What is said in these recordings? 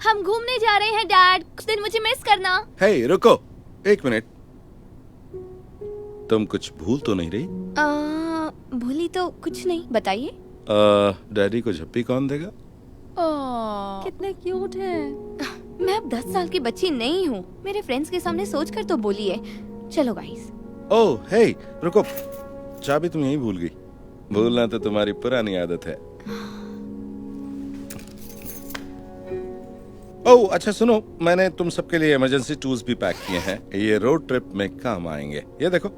हम घूमने जा रहे हैं डैड, कुछ दिन मुझे मिस करना। हे रुको, एक मिनट। तुम कुछ भूल तो नहीं रही? भूली तो कुछ नहीं, बताइए। डैडी को झप्पी कौन देगा? कितने क्यूट हैं। मैं अब 10 साल की बच्ची नहीं हूँ, मेरे फ्रेंड्स के सामने सोचकर तो बोलिए। चलो गाइस। ओह हे रुको, चाबी तुम यहीं भूल गई। भूलना तो तुम्हारी पुरानी आदत है। ओह अच्छा सुनो, मैंने तुम सबके लिए इमरजेंसी टूल्स भी पैक किए हैं, ये रोड ट्रिप में काम आएंगे। ये देखो,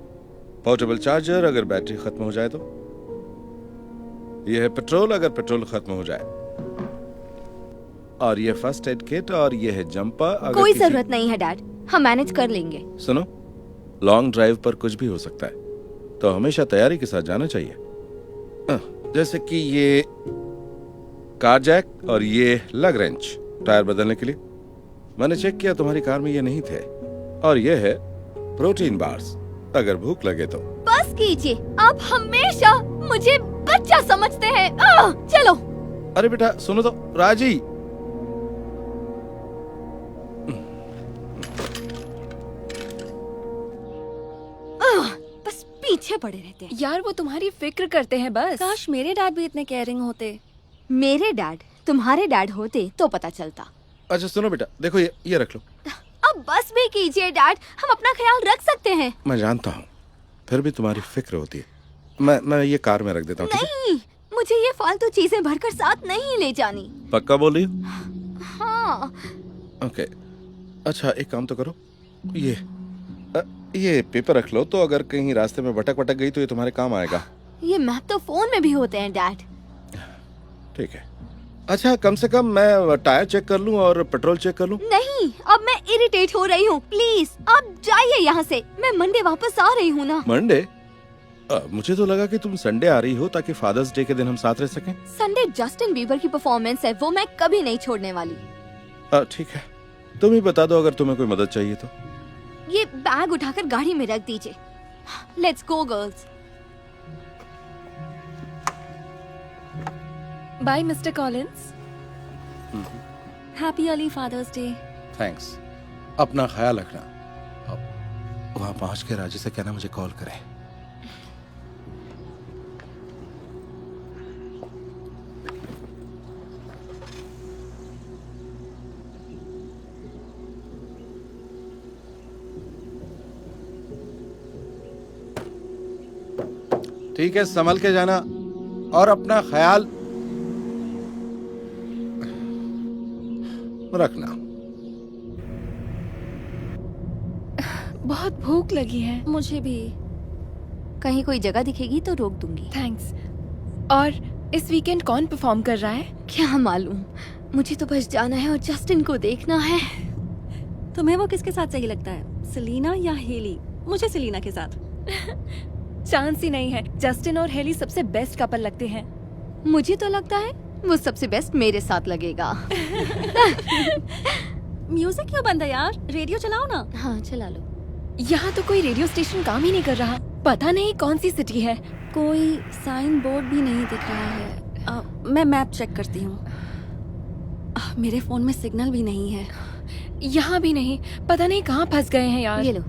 पोर्टेबल चार्जर अगर बैटरी खत्म हो जाए तो, ये है पेट्रोल अगर पेट्रोल खत्म हो जाए, और ये फर्स्ट एड किट, और ये है जंपर अगर कोई जरूरत नहीं है डैड, हम मैनेज कर लेंगे। सुनो, लॉन्ग ड्राइव पर कुछ भी हो सकता है, तो हमेशा तैयारी के साथ जाना चाहिए। जैसे कि ये कार जैक और ये लग रेंच टायर बदलने के लिए। मैंने चेक किया, तुम्हारी कार में ये नहीं थे। और ये है प्रोटीन बार्स, अगर भूख लगे तो। बस कीजिए, आप हमेशा मुझे बच्चा समझते हैं। चलो। अरे बेटा सुनो तो, राजी। बस पीछे पड़े रहते हैं। यार वो तुम्हारी फिक्र करते हैं बस। काश मेरे डैड भी इतने केयरिंग होते। मेरे डैड तुम्हारे डैड होते तो पता चलता। अच्छा सुनो बेटा, देखो ये रख लो। अब बस भी कीजिए डैड, हम अपना ख्याल रख सकते हैं। मैं जानता हूँ, फिर भी तुम्हारी फिक्र होती है। मैं ये कार में रख देता हूँ। नहीं, मुझे ये फालतू चीजें भरकर साथ नहीं ले जानी। पक्का बोल रही हो? हाँ। ओके, अच्छा एक काम तो करो, ये पेपर रख लो, तो अगर कहीं रास्ते में भटक गई तो ये तुम्हारे काम आएगा। ये मैप तो फोन में भी होते हैं डैड। ठीक है। अच्छा कम से कम मैं टायर चेक कर लूं और पेट्रोल चेक कर लूं? नहीं, अब मैं इरिटेट हो रही हूँ। प्लीज आप जाइए यहाँ से, मैं मंडे वापस आ रही हूँ ना। मंडे? मुझे तो लगा कि तुम संडे आ रही हो ताकि फादर्स डे के दिन हम साथ रह सकें। संडे जस्टिन बीबर की परफॉर्मेंस है, वो मैं कभी नहीं छोड़ने वाली। ठीक है, तुम ही बता दो अगर तुम्हें कोई मदद चाहिए तो। ये बैग उठाकर गाड़ी में रख दीजिए। Let's go girls. Bye mister Collins. Happy early father's day. Thanks. अपना ख्याल रखना। अब वहां पहुंच के राजी से कहना मुझे कॉल करे। ठीक है, संभल के जाना और अपना ख्याल रखना। बहुत भूख लगी है। मुझे भी। कहीं कोई जगह दिखेगी तो रोक दूंगी। थैंक्स। और इस वीकेंड कौन परफॉर्म कर रहा है? क्या मालूम, मुझे तो बस जाना है और जस्टिन को देखना है। तुम्हें वो किसके साथ सही लगता है, सेलिना या हेली? मुझे सेलिना के साथ। चांस ही नहीं है, जस्टिन और हेली सबसे बेस्ट कपल लगते हैं। मुझे तो लगता है वो सबसे बेस्ट मेरे साथ लगेगा। म्यूजिक क्यों बंद है यार, रेडियो चलाओ ना। हाँ चला लो। यहाँ तो कोई रेडियो स्टेशन काम ही नहीं कर रहा। पता नहीं कौन सी सिटी है। कोई साइन बोर्ड भी नहीं दिख रहा है। मैं मैप चेक करती हूँ। मेरे फोन में सिग्नल भी नहीं है। यहाँ भी नहीं, पता नहीं कहाँ फंस गए हैं यार। ये लो,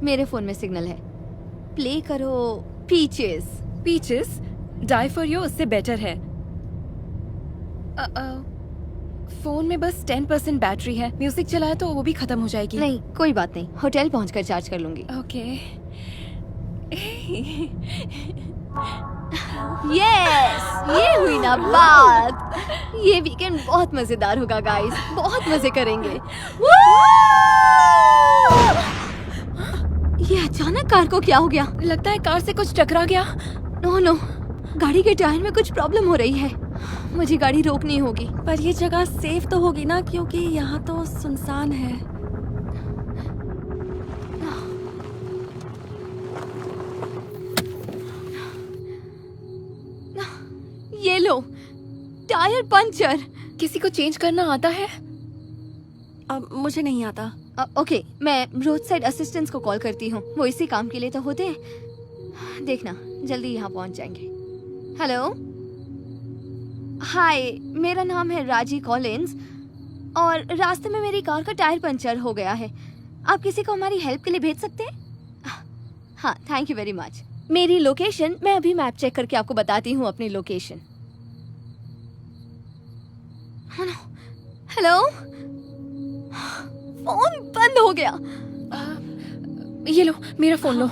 मेरे फोन में सिग्नल है। प्ले करो peaches. Peaches? Die for you उससे बेटर है। फोन में बस 10% बैटरी है, म्यूजिक चलाया तो वो भी खत्म हो जाएगी। नहीं कोई बात नहीं, होटल पहुंचकर चार्ज कर लूंगी। ओके। यस, ये हुई ना बात। ये वीकेंड बहुत मजेदार होगा गाइस, बहुत मजे करेंगे। ये अचानक कार को क्या हो गया? लगता है कार से कुछ टकरा गया। नो, गाड़ी के टायर में कुछ प्रॉब्लम हो रही है। मुझे गाड़ी रोकनी होगी। पर ये जगह सेफ तो होगी ना, क्योंकि यहाँ तो सुनसान है। ये लो, टायर पंचर। किसी को चेंज करना आता है? अब मुझे नहीं आता। ओके, मैं रोड साइड असिस्टेंट्स को कॉल करती हूँ, वो इसी काम के लिए तो होते हैं। देखना जल्दी यहाँ पहुँच जाएंगे। हेलो, हाय, मेरा नाम है राजी कॉलिंस। और रास्ते में मेरी कार का टायर पंचर हो गया है। आप किसी को हमारी हेल्प के लिए भेज सकते हैं? हाँ, थैंक यू वेरी मच। मेरी लोकेशन मैं अभी मैप चेक करके आपको बताती हूँ अपनी लोकेशन। हेलो, फोन बंद हो गया। ये लो, मेरा फोन लो।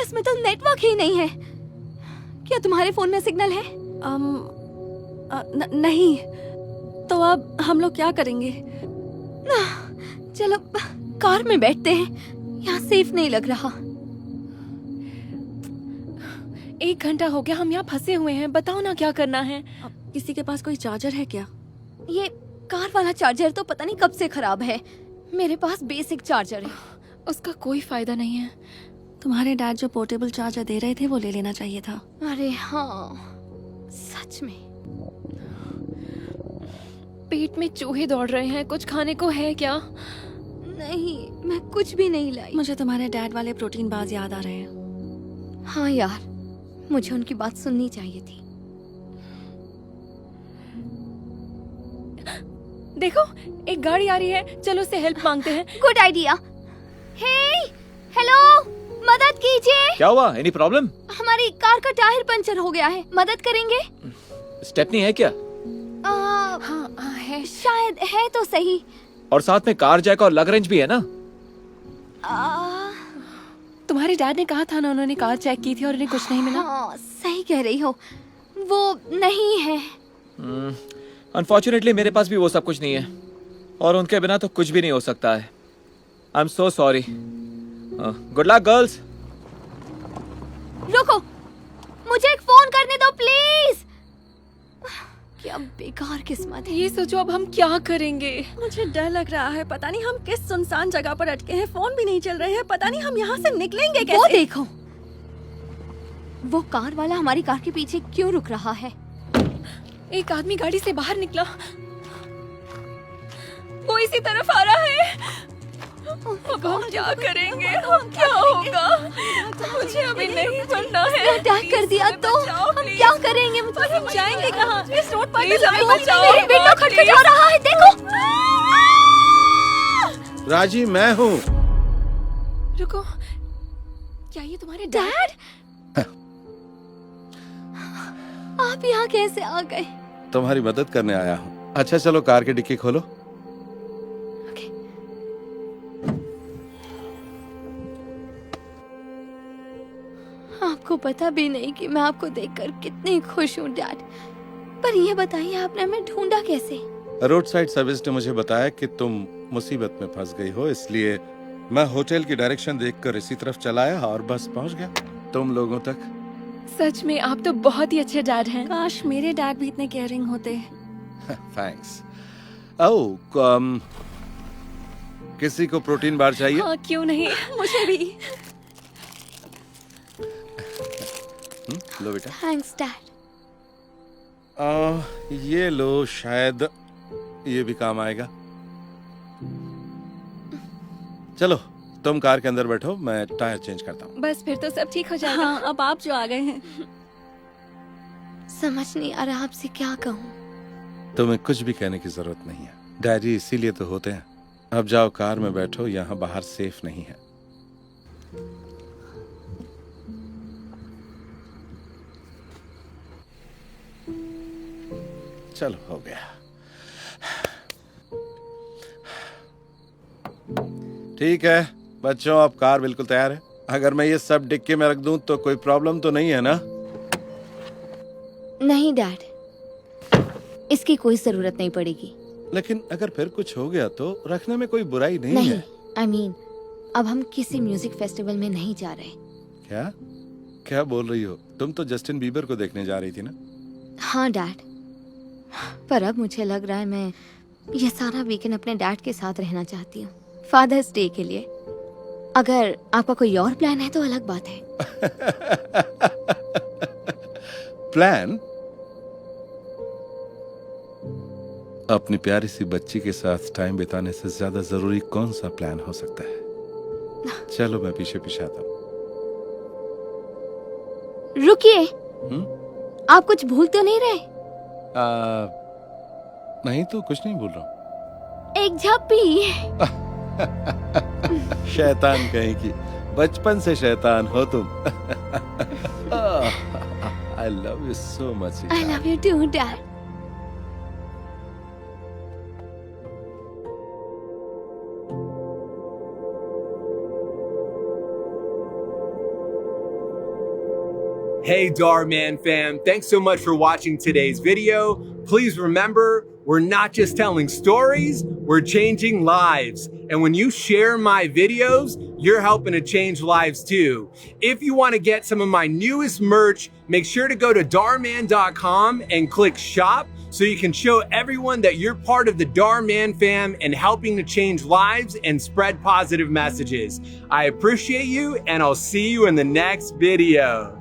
इसमें तो नेटवर्क ही नहीं है। क्या तुम्हारे फोन में सिग्नल है? नहीं। तो अब हम लोग क्या करेंगे? चलो कार में बैठते हैं, यहाँ सेफ नहीं लग रहा। 1 घंटा हो गया हम यहाँ फंसे हुए हैं, बताओ ना क्या करना है। अब किसी के पास कोई चार्जर है क्या? ये कार वाला चार्जर तो पता नहीं कब से खराब है। मेरे पास बेसिक चार्जर है। उसका कोई फायदा नहीं है। तुम्हारे डैड जो पोर्टेबल चार्जर दे रहे थे वो ले लेना चाहिए था। अरे हाँ, सच में। पेट में चूहे दौड़ रहे हैं, कुछ खाने को है क्या? नहीं, मैं कुछ भी नहीं लाई। मुझे तुम्हारे डैड वाले प्रोटीन बार्स याद आ रहे हैं। हाँ यार, मुझे उनकी बात सुननी चाहिए थी। देखो, एक गाड़ी आ रही है, चलो उससे हेल्प मांगते हैं। Good idea. हे, हेलो, मदद कीजिए। क्या हुआ? Any problem? हमारी कार का टायर पंचर हो गया है, मदद करेंगे? स्टेपनी है क्या? हाँ है। शायद है तो सही। और साथ में कार जैक और लग रेंज भी है ना? तुम्हारे डैड ने कहा था ना, उन्होंने कार चेक की थी और उन्हें कुछ नहीं मिला। हाँ, सही कह रही हो, वो नहीं है। अनफॉर्चुनेटली मेरे पास भी वो सब कुछ नहीं है, और उनके बिना तो कुछ भी नहीं हो सकता है। I am so sorry. Good luck girls. रुको, मुझे एक फोन करने दो प्लीज। क्या बेकार किस्मत है। ये सोचो अब हम क्या करेंगे। मुझे डर लग रहा है, पता नहीं हम किस सुनसान जगह पर अटके हैं। फोन भी नहीं चल रहे हैं, पता नहीं हम यहाँ से निकलेंगे कैसे। वो देखो, वो कार वाला हमारी कार के पीछे क्यों रुक रहा है? एक आदमी गाड़ी से बाहर निकला, वो इसी तरफ आ रहा है। अब हम क्या करेंगे? हम क्या होगा? मुझे अभी नहीं बनना है। अटैक कर दिया तो हम क्या करेंगे? और हम जाएंगे कहाँ? इस रोड पर प्लीज हमें बचाओ। मेरी विंडो खटखटा रहा है, देखो। राजी मैं हूँ। रुको, क्या ये तुम्हारे डैड? आप यहाँ कैसे आ गए? तुम्हारी मदद करने आया हूँ। अच्छा चलो कार की डिक्की खोलो। आपको पता भी नहीं कि मैं आपको देखकर कितनी खुश हूँ डैड। पर ये बताइए, आपने हमें ढूंढा कैसे? रोड साइड सर्विस ने मुझे बताया कि तुम मुसीबत में फंस गई हो, इसलिए मैं होटल की डायरेक्शन देखकर इसी तरफ चला आया और बस पहुंच गया तुम लोगों तक। सच में आप तो बहुत ही अच्छे डैड हैं। काश मेरे डैड भी इतने केयरिंग होते। थैंक्स। किसी को प्रोटीन बार चाहिए? हाँ, क्यों नहीं। मुझे भी। लो बेटा। Thanks dad. ये लो, शायद ये भी काम आएगा। चलो तुम कार के अंदर बैठो, मैं टायर चेंज करता हूँ। बस फिर तो सब ठीक हो जाएगा। हाँ, अब आप जो आ गए हैं। समझ नहीं आ रहा आपसे क्या कहूँ। तुम्हें कुछ भी कहने की जरूरत नहीं है, डैडी इसीलिए तो होते हैं। अब जाओ कार में बैठो, यहाँ बाहर सेफ नहीं है। चलो हो गया। ठीक है बच्चों, अब कार बिल्कुल तैयार है। अगर मैं ये सब डिक्की में रख दूं तो कोई प्रॉब्लम तो नहीं है ना? नहीं डैड, इसकी कोई जरूरत नहीं पड़ेगी। लेकिन अगर फिर कुछ हो गया तो रखने में कोई बुराई नहीं है। आई मीन, अब हम किसी म्यूजिक फेस्टिवल में नहीं जा रहे। क्या क्या बोल रही हो? तुम तो जस्टिन बीबर को देखने जा रही थी ना? हाँ डैड, पर अब मुझे लग रहा है मैं ये सारा वीकेंड अपने डैड के साथ रहना चाहती हूँ, फादर्स डे के लिए। अगर आपका कोई और प्लान है तो अलग बात है। प्लान? अपनी प्यारी सी बच्ची के साथ टाइम बिताने से ज्यादा जरूरी कौन सा प्लान हो सकता है? चलो मैं पीछे पीछे आता हूँ। रुकिए, आप कुछ भूल तो नहीं रहे? नहीं तो कुछ नहीं बोल रहा हूँ। एक झप्पी। शैतान कहीं की, बचपन से शैतान हो तुम। I love you so much. I love you too dad. Hey Darman fam, thanks so much for watching today's video. Please remember, we're not just telling stories, we're changing lives. And when you share my videos, you're helping to change lives too. If you want to get some of my newest merch, make sure to go to darman.com and click shop so you can show everyone that you're part of the Darman fam and helping to change lives and spread positive messages. I appreciate you and I'll see you in the next video.